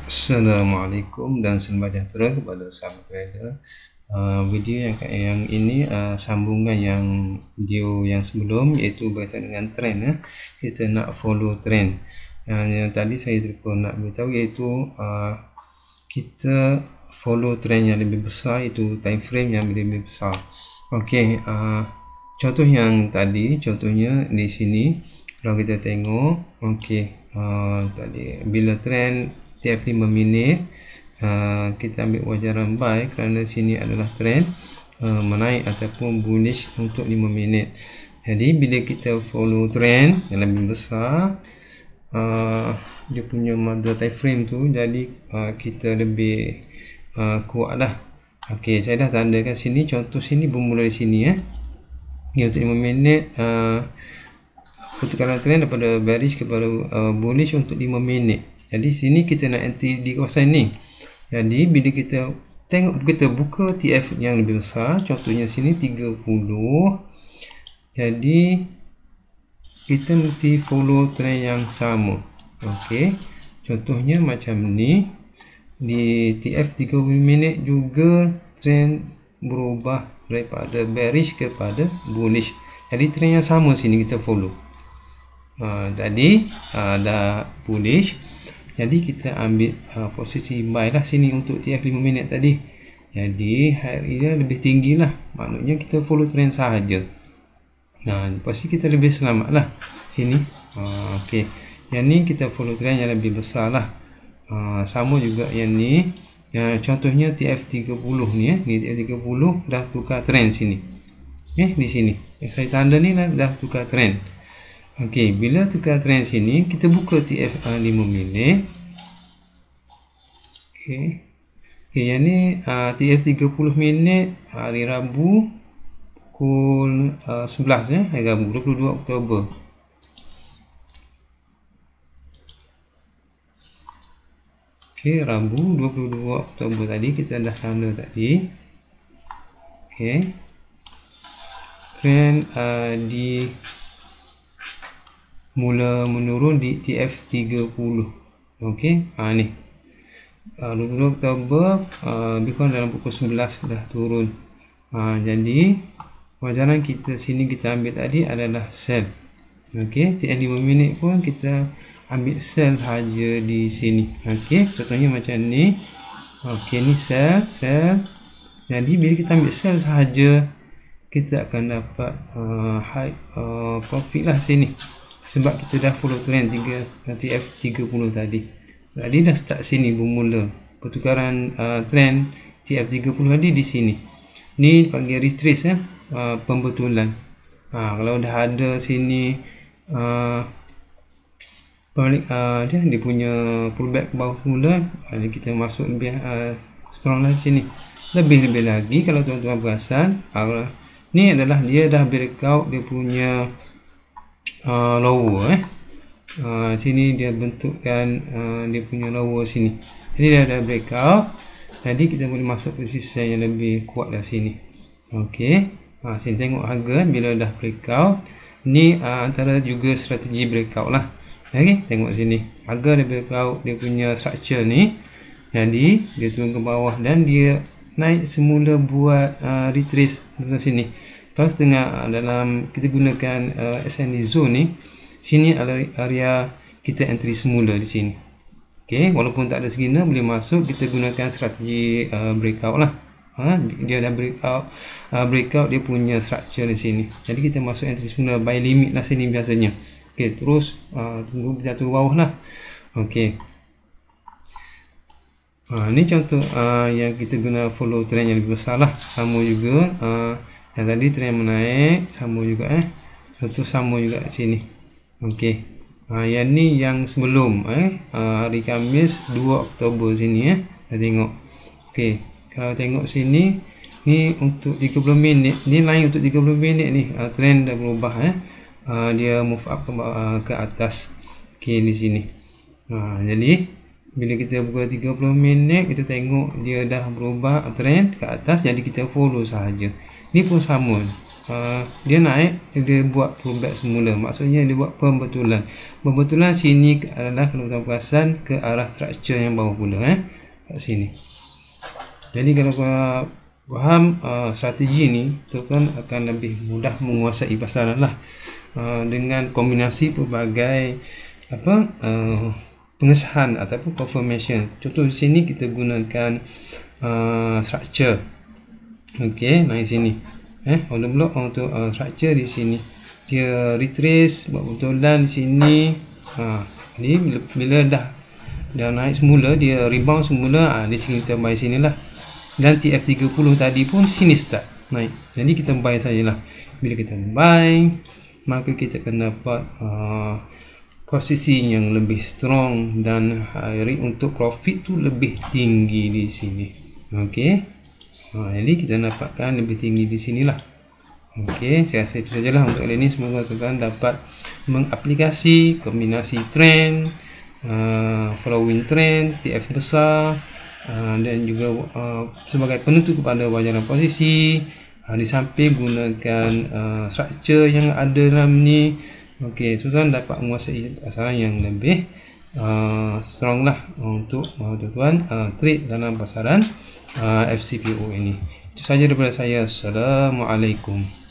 Assalamualaikum dan selamat sejahtera kepada sahabat trader. Video yang ini sambungan yang video yang sebelum, iaitu berkaitan dengan trend. Kita nak follow trend. Yang tadi saya terlupa nak beritahu, iaitu kita follow trend yang lebih besar, iaitu time frame yang lebih besar. Okey, contoh yang tadi, contohnya di sini kalau kita tengok, okey, tadi bila trend tiap 5 minit kita ambil wajaran buy kerana sini adalah trend menaik ataupun bullish untuk 5 minit. Jadi bila kita follow trend yang lebih besar, dia punya mother time frame tu, jadi kita lebih kuat lah. Okey, saya dah tandakan sini, contoh sini bermula di sini Ini untuk 5 minit, pertukaran trend daripada bearish kepada bullish untuk 5 minit. Jadi sini kita nak entry di kawasan ni. Jadi bila kita tengok, kita buka TF yang lebih besar, contohnya sini 30. Jadi kita mesti follow trend yang sama. Okey, contohnya macam ni. Di TF 30 minit juga trend berubah daripada bearish kepada bullish. Jadi trend yang sama sini kita follow. Tadi dah bullish, jadi kita ambil posisi buy lah sini untuk TF 5 minit tadi. Jadi hari dia lebih tinggi lah, maknanya kita follow trend sahaja. Pasti kita lebih selamat lah sini. Okey, yang ni kita follow trend yang lebih besar lah. Sama juga yang ni, contohnya TF 30 ni ni TF 30 dah tukar trend sini. Di sini yang saya tanda ni dah tukar trend. Okey, bila tukar trend sini, kita buka TF 5 minit. Okey, yang ni TF 30 minit hari Rabu pukul 11 hari Rabu 22 Oktober. Okey, Rabu 22 Oktober tadi kita dah tanda tadi. Okey, trend di mula menurun di TF 30. Okey, ni 22 Oktober lebih kurang dalam pukul 11 dah turun. Jadi wajaran kita sini kita ambil tadi adalah sell. Okey, TF 5 minit pun kita ambil sell saja di sini. Okey, contohnya macam ni. Okey, ni sell. Jadi bila kita ambil sell sahaja, kita akan dapat high profit lah sini, sebab kita dah follow trend TF 30 tadi. Jadi dah start sini bermula pertukaran trend TF 30 tadi di sini. Ni panggil retrace pembetulan. Kalau dah ada sini dia punya pullback ke bawah semula, kita masuk lebih strong lah sini. Lebih lagi kalau tuan-tuan perasan, ni adalah dia dah breakout dia punya lower. Sini dia bentukkan dia punya lower sini. Jadi dia ada breakout, jadi kita boleh masuk posisi yang lebih kuat lah sini. Okey, sini tengok harga bila dah breakout. Ni antara juga strategi breakout lah. Okey, tengok sini harga dia breakout dia punya structure ni. Jadi dia turun ke bawah dan dia naik semula buat retrace di sini. Kalau setengah dalam kita gunakan SND zone ni, sini adalah area kita entry semula di sini. Okey, walaupun tak ada signal boleh masuk, kita gunakan strategi breakout lah. Dia dah breakout dia punya structure di sini. Jadi kita masuk entry semula, buy limit lah sini biasanya. Okey, terus tunggu jatuh bawah lah. Okey. Ni contoh yang kita guna follow trend yang lebih besar lah. Sama juga yang tadi trend menaik, sama juga Contoh sama juga sini. Okey, yang ni yang sebelum hari Khamis 2 Oktober sini kita tengok. Okey, kalau tengok sini, ni untuk 30 minit, ni line untuk 30 minit ni trend dah berubah dia move up ke atas. Okey, di sini. Jadi bila kita buka 30 minit, kita tengok dia dah berubah trend ke atas, jadi kita follow sahaja. Ni pun sama. dia naik, dia buat pullback semula, maksudnya dia buat pembetulan. Pembetulan sini adalah kalau tuan perasan ke arah structure yang bawah pula kat sini. Jadi kalau kau faham strategi ni, tuan akan lebih mudah menguasai pasaran lah, dengan kombinasi pelbagai pengesahan ataupun confirmation. Contoh di sini kita gunakan structure. Okey, naik sini. Order block untuk structure di sini. Dia retrace buat betulan di sini. Ni bila dah naik semula, dia rebound semula, di sini kita buy sinilah. Dan TF30 tadi pun sini start naik. Jadi kita buy sajalah. Bila kita buy, maka kita akan dapat posisi yang lebih strong dan hari untuk profit tu lebih tinggi di sini. Okey. Jadi kita dapatkan lebih tinggi di sinilah. Okey, saya rasa itu sajalah untuk kali ini. Semoga tuan dapat mengaplikasi kombinasi trend, following trend, TF besar, dan juga sebagai penentu kepada wajaran posisi, di samping gunakan structure yang ada dalam ni. Okey, tuan dapat menguasai pasaran yang lebih strong lah untuk tuan trade dalam pasaran FCPO ini. Itu saja daripada saya. Assalamualaikum.